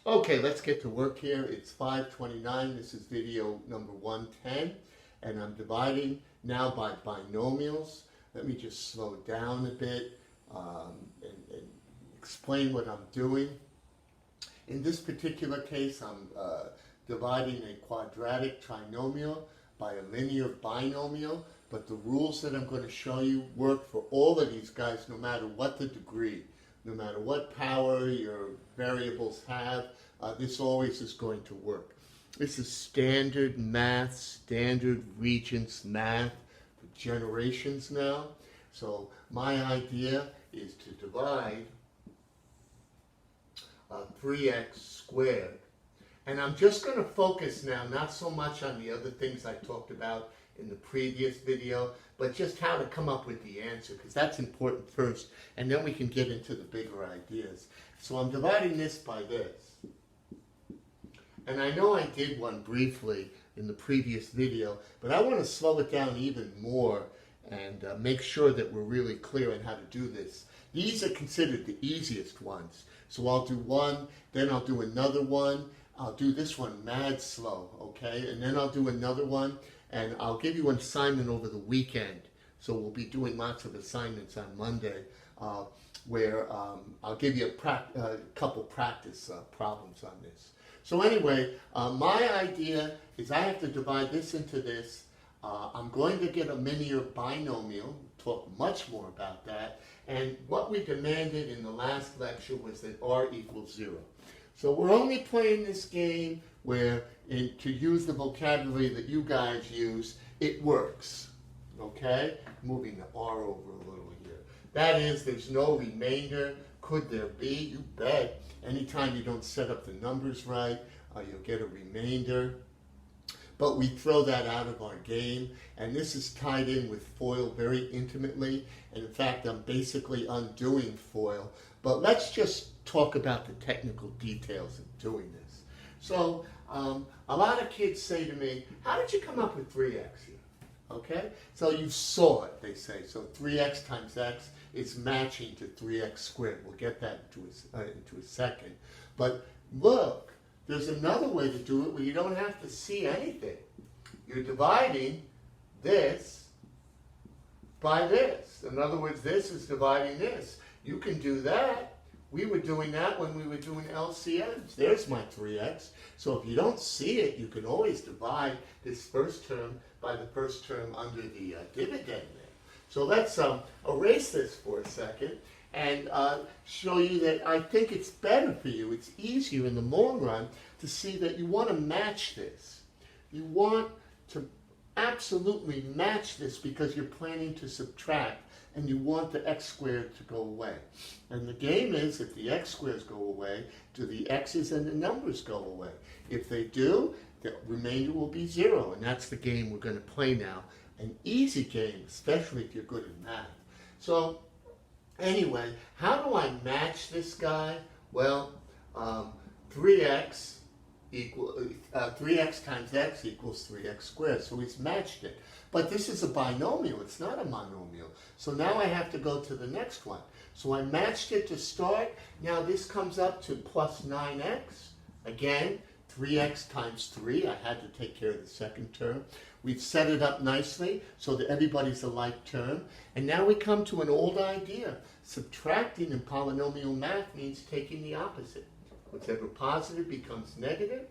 Okay, let's get to work here. It's 5:29. This is video number 110, and I'm dividing now by binomials. Let me just slow down a bit and explain what I'm doing. In this particular case, I'm dividing a quadratic trinomial by a linear binomial, but the rules that I'm going to show you work for all of these guys no matter what the degree. No matter what power your variables have, this always is going to work. This is standard math, standard Regents math for generations now. So my idea is to divide 3x squared. And I'm just going to focus now, not so much on the other things I talked about in the previous video, but just how to come up with the answer, because that's important first, and then we can get into the bigger ideas. So I'm dividing this by this. And I know I did one briefly in the previous video, but I want to slow it down even more and make sure that we're really clear on how to do this. These are considered the easiest ones. So I'll do one, then I'll do another one. I'll do this one mad slow, okay? And then I'll do another one, and I'll give you an assignment over the weekend. So we'll be doing lots of assignments on Monday where I'll give you a couple practice problems on this. So anyway, my idea is I have to divide this into this. I'm going to get a linear binomial, talk much more about that. And what we demanded in the last lecture was that r equals 0. So we're only playing this game where, to use the vocabulary that you guys use, it works. Okay? Moving the r over a little here. That is, there's no remainder. Could there be? You bet. Anytime you don't set up the numbers right, you'll get a remainder. But we throw that out of our game, and this is tied in with FOIL very intimately. And in fact, I'm basically undoing FOIL. But let's just talk about the technical details of doing this. So a lot of kids say to me, how did you come up with 3x here? Okay, so you saw it, they say. So 3x times x is matching to 3x squared. We'll get that into a second. But look, there's another way to do it where you don't have to see anything. You're dividing this by this. In other words, this is dividing this. You can do that. We were doing that when we were doing LCMs. There's my 3x. So if you don't see it, you can always divide this first term by the first term under the dividend there. So let's erase this for a second and show you that I think it's better for you. It's easier in the long run to see that you want to match this. You want to absolutely match this because you're planning to subtract and you want the x squared to go away. And the game is, if the x squares go away, do the x's and the numbers go away? If they do, the remainder will be 0, and that's the game we're going to play now. An easy game, especially if you're good at math. So anyway, how do I match this guy? Well, 3x times x equals 3x squared. So he's matched it. But this is a binomial. It's not a monomial. So now I have to go to the next one. So I matched it to start. Now this comes up to plus 9x. Again, 3x times 3. I had to take care of the second term. We've set it up nicely so that everybody's a like term. And now we come to an old idea. Subtracting in polynomial math means taking the opposite. Whatever positive becomes negative.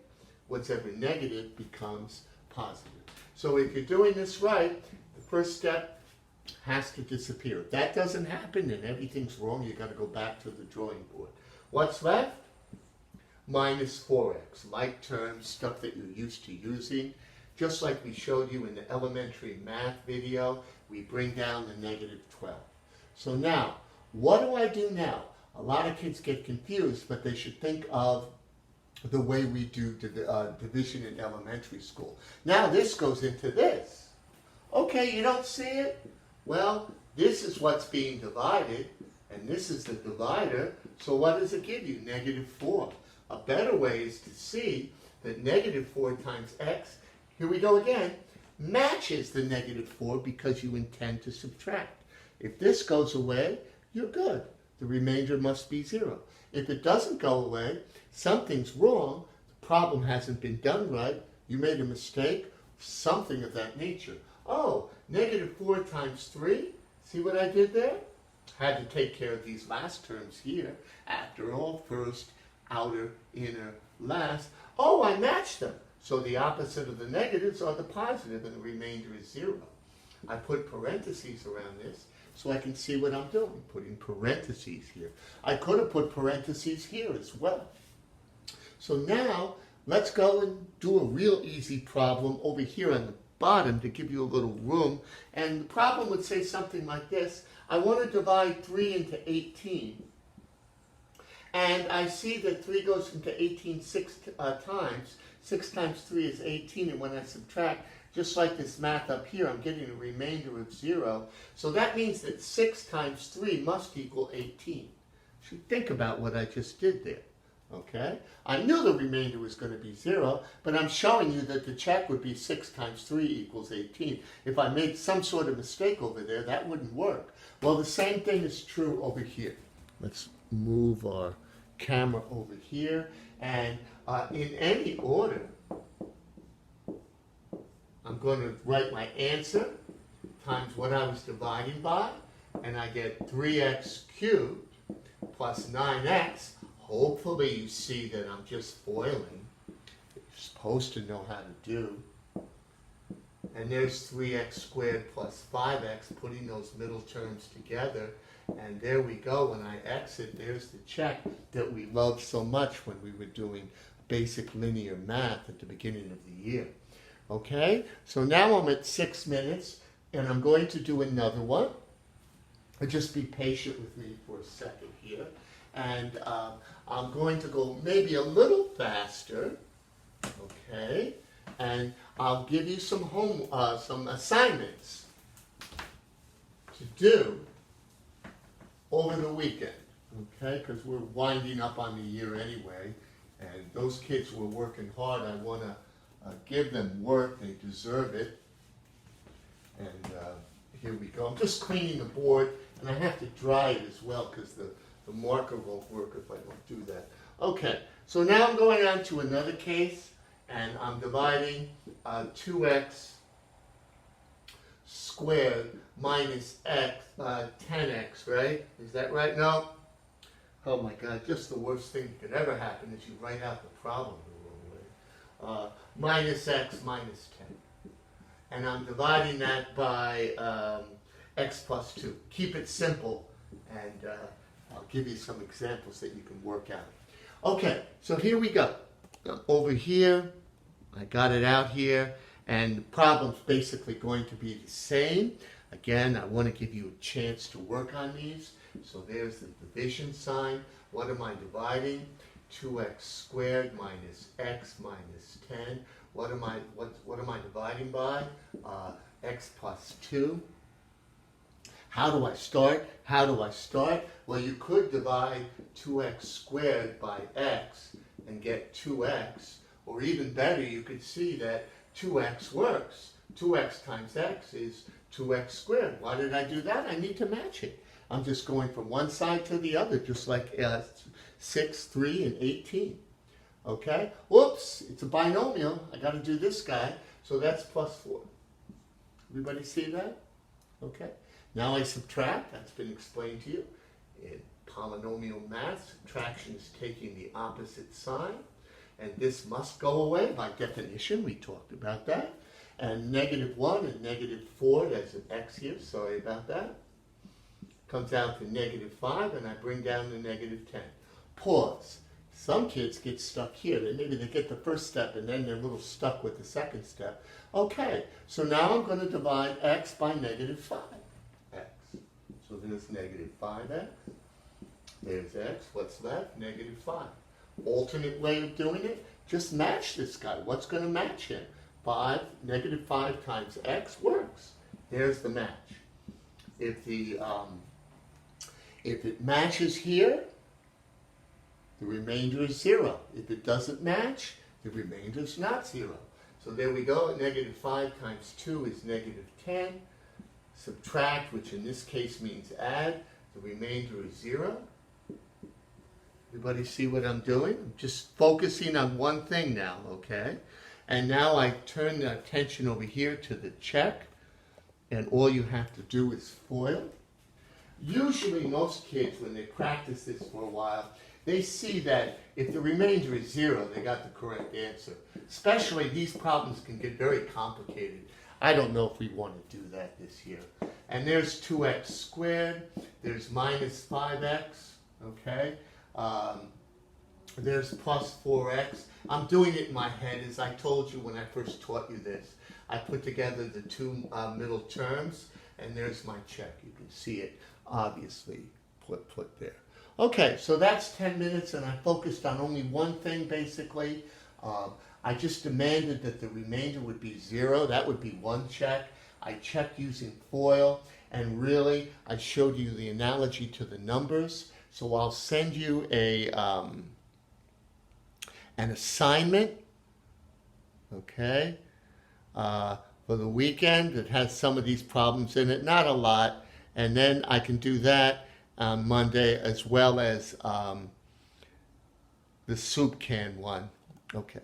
Whatever negative becomes positive. So if you're doing this right, the first step has to disappear. If that doesn't happen, then everything's wrong. You've got to go back to the drawing board. What's left? Minus 4x. Like terms, stuff that you're used to using. Just like we showed you in the elementary math video, we bring down the negative 12. So now, what do I do now? A lot of kids get confused, but they should think of the way we do division in elementary school. Now this goes into this. Okay, you don't see it? Well, this is what's being divided, and this is the divider. So what does it give you? Negative 4. A better way is to see that negative 4 times x, here we go again, matches the negative 4 because you intend to subtract. If this goes away, you're good. the remainder must be 0. If it doesn't go away, something's wrong, the problem hasn't been done right, you made a mistake, something of that nature. Oh, negative 4 times 3, see what I did there? Had to take care of these last terms here. After all, first, outer, inner, last. Oh, I matched them. So the opposite of the negatives are the positive, and the remainder is 0. I put parentheses around this so I can see what I'm doing, putting parentheses here. I could have put parentheses here as well. So now, let's go and do a real easy problem over here on the bottom to give you a little room. And the problem would say something like this. I want to divide 3 into 18. And I see that 3 goes into 18 six times. 6 times 3 is 18, and when I subtract, just like this math up here, I'm getting a remainder of 0. So that means that 6 times 3 must equal 18. You should think about what I just did there. Okay? I knew the remainder was going to be 0, but I'm showing you that the check would be 6 times 3 equals 18. If I made some sort of mistake over there, that wouldn't work. Well, the same thing is true over here. Let's move our camera over here, and in any order, I'm going to write my answer times what I was dividing by, and I get 3x cubed plus 9x. Hopefully you see that I'm just foiling. You're supposed to know how to do. And there's 3x squared plus 5x, putting those middle terms together. And there we go. When I exit, there's the check that we loved so much when we were doing basic linear math at the beginning of the year. Okay, so now I'm at 6 minutes, and I'm going to do another one. Just be patient with me for a second here. And I'm going to go maybe a little faster, okay? And I'll give you some some assignments to do over the weekend, okay? Because we're winding up on the year anyway, and those kids were working hard. I want to give them work. They deserve it. And here we go. I'm just cleaning the board, and I have to dry it as well because the marker won't work if I don't do that. Okay, so now I'm going on to another case, and I'm dividing 2x squared minus x, 10x, right? Is that right? No? Oh my God, just the worst thing that could ever happen is you write out the problem the wrong way. Minus x minus 10. And I'm dividing that by x plus 2. Keep it simple, and I'll give you some examples that you can work out. Okay, so here we go. Over here, I got it out here, and the problem's basically going to be the same. Again, I want to give you a chance to work on these. So there's the division sign. What am I dividing? 2x squared minus x minus 10. What am I dividing by? X plus 2. How do I start? How do I start? Well, you could divide 2x squared by x and get 2x. Or even better, you could see that 2x works. 2x times x is 2x squared. Why did I do that? I need to match it. I'm just going from one side to the other, just like 6, 3, and 18. Okay? Whoops, it's a binomial. I got to do this guy. So that's plus 4. Everybody see that? Okay. Now I subtract. That's been explained to you. In polynomial math, subtraction is taking the opposite sign. And this must go away by definition. We talked about that. And negative 1 and negative 4, there's an x here. Sorry about that. Comes out to negative 5, and I bring down the negative 10. Pause. Some kids get stuck here. Maybe they get the first step, and then they're a little stuck with the second step. Okay, so now I'm going to divide x by negative 5. X. So there's negative 5x. There's x. What's left? Negative 5. Alternate way of doing it, just match this guy. What's going to match him? Negative 5 times x works. There's the match. If it matches here, the remainder is 0. If it doesn't match, the remainder is not 0. So there we go. Negative 5 times 2 is negative 10. Subtract, which in this case means add. The remainder is 0. Everybody see what I'm doing? I'm just focusing on one thing now, okay? And now I turn the attention over here to the check, and all you have to do is foil. Usually most kids, when they practice this for a while, they see that if the remainder is 0, they got the correct answer. Especially these problems can get very complicated. I don't know if we want to do that this year. And there's 2x squared, there's minus 5x, okay? There's plus 4x. I'm doing it in my head, as I told you when I first taught you this. I put together the two middle terms, and there's my check. You can see it obviously put there. Okay, so that's 10 minutes, and I focused on only one thing basically. I just demanded that the remainder would be 0. That would be one check. I checked using FOIL, and really I showed you the analogy to the numbers. So I'll send you an assignment, okay, for the weekend that has some of these problems in it, not a lot, and then I can do that on Monday as well as the soup can one. Okay.